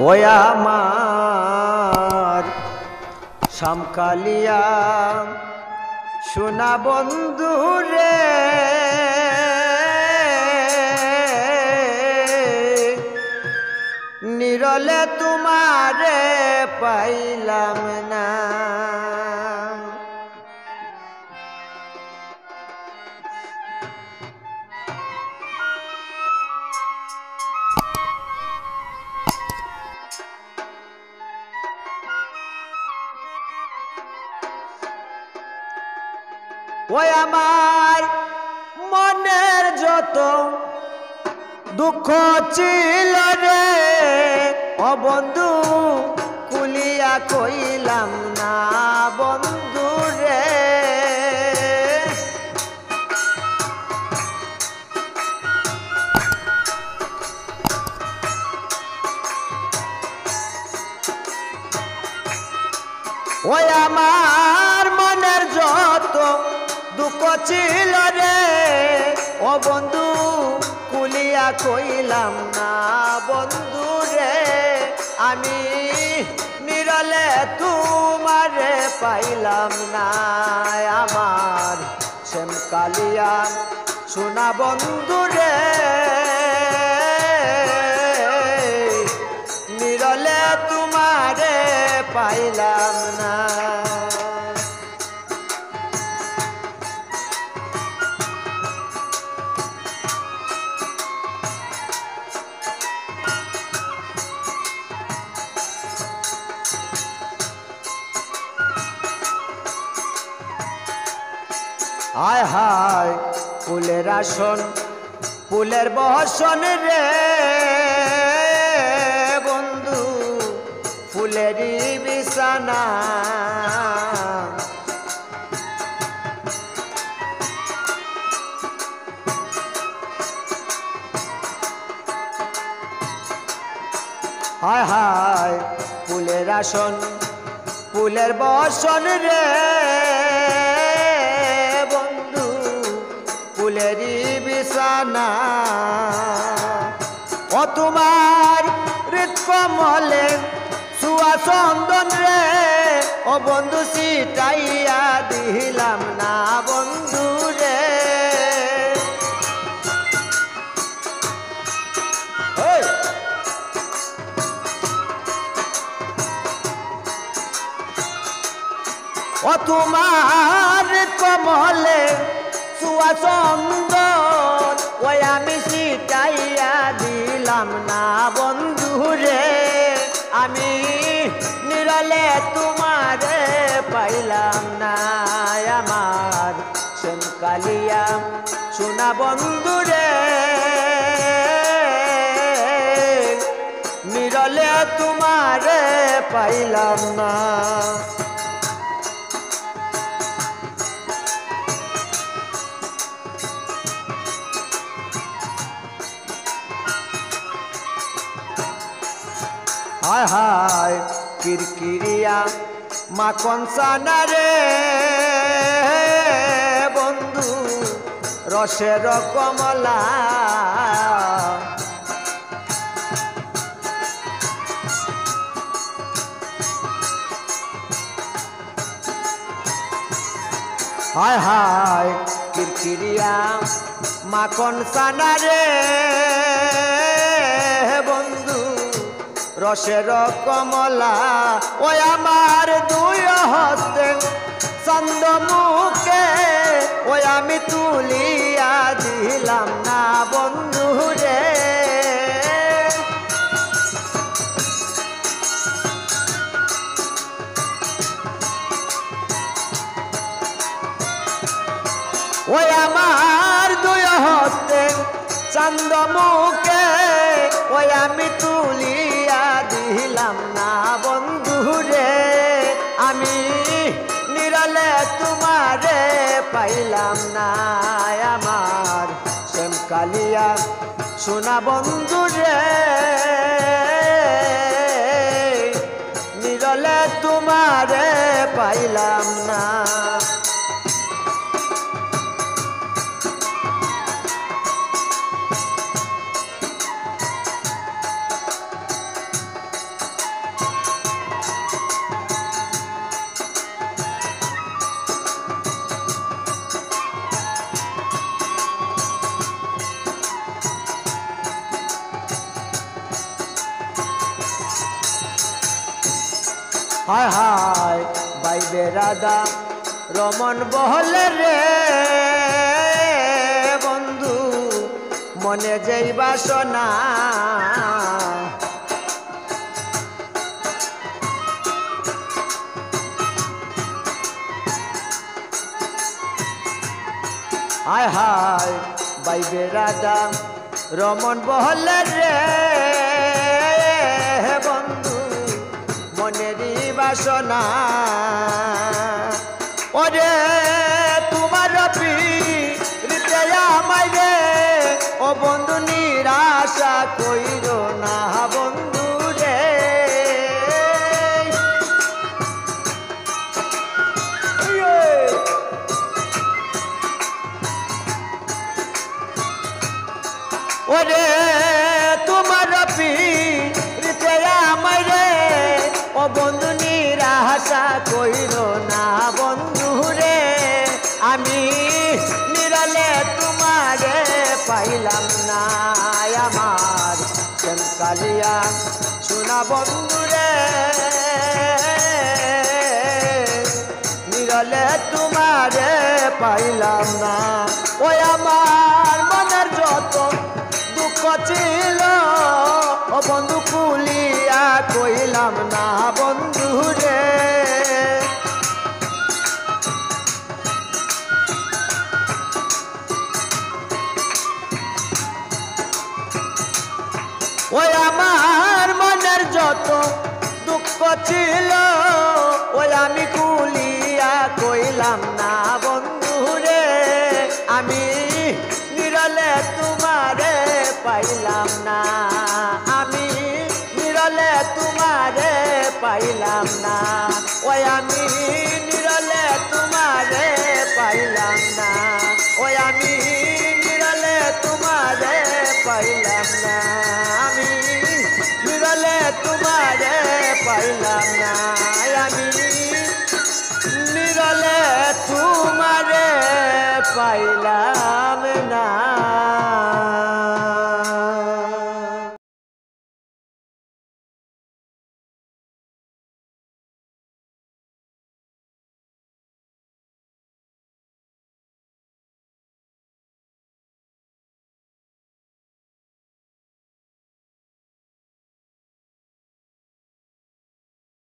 ওই আমার শামকালিয়া সোনা বন্ধু রে নিরলে তোমারে পাইলাম না। ওই আমার মনের যত দুঃখ ছিল রে ও বন্ধু কুলিয়া কইলাম না বন্ধু রে। ওই আমার মনের যত দুঃখ ছিল রে ও বন্ধু কুলিয়া কইলাম না বন্ধু রে। আমি নিরলে তোমারে পাইলাম না আমার শ্যামকালিয়া সোনা বন্ধু রে নিরলে তোমারে পাইলাম না। হায় হায় ফুলের আসন ফুলের বসন রে বন্ধু ফুলেরই বিছানা। হায় হায় ফুলের আসন ফুলের বসন রে বন্ধু ফুলেরই বিছানা। ও তোমার হৃদকমলে সুয়া চন্দন রে ও বন্ধু সিটাইয়া দিলাম না বন্ধু রে। ও তোমার কমলে সুয়া চন্দন ওই আমি সিটাইয়া দিলাম না বন্ধু রে। আমি নিরলে তোমারে পাইলাম না আমার শ্যামকালিয়া সোনা বন্ধু রে নিরলে তোমারে পাইলাম না। হায় হায় কিরকিরিয়া মাখন সানা রে বন্ধু রসের কমলা। হায় হায় কিরকিরিয়া মাখন সানা রে বন্ধু রসের কমলা। ওই আমার দুই হস্তে চন্দ মুখে ওই আমি তুলিয়া দিলাম না বন্ধু রে। ওই আমার দুই হস্তে চন্দ মুখে ওই আমি তুলিয়া দিলাম না বন্ধু রে। আমি নিরলে তোমারে পাইলাম না আমার শ্যামকালিয়া সোনা বন্ধু রে নিরলে তোমারে পাইলাম না। আয় হায় ভাই বেরাদা রমন বহলে রে বন্ধু মনে যেই বাসনা আয় হায় ভাই বেরাদা রমন বহলে রে বন্ধু মনেরই বাসনা ওরে তোমার প্রীতে আমায় রে ও বন্ধু নিরাশা কইর না বন্ধু রে ওরে তোমার প্রীতে আমায় রে ও বন্ধু নিরাশা কইর না বন্ধু রে আমি নিরলে তোমারে পাইলাম না আমার শ্যাম কালিয়া শোনা বন্ধু রে নিরলে তোমারে পাইলাম না ওই আমার মনের যত দুঃখ ছিল ও বন্ধু কুলিয়া কইলাম না বন্ধু রে ওই আমার মনের যত দুঃখ ছিল ওই আমি কুলিয়া কইলাম না বন্ধু রে আমি নিরলে তোমারে পাইলাম না আমি নিরলে তোমারে পাইলাম না ওই আমি নিরলে তোমারে পাইলাম না ওই আমি নিরলে তোমারে পাইলাম না আমি নিরলে তোমারে পাইলাম না আমি নিরলে তোমারে পাইলাম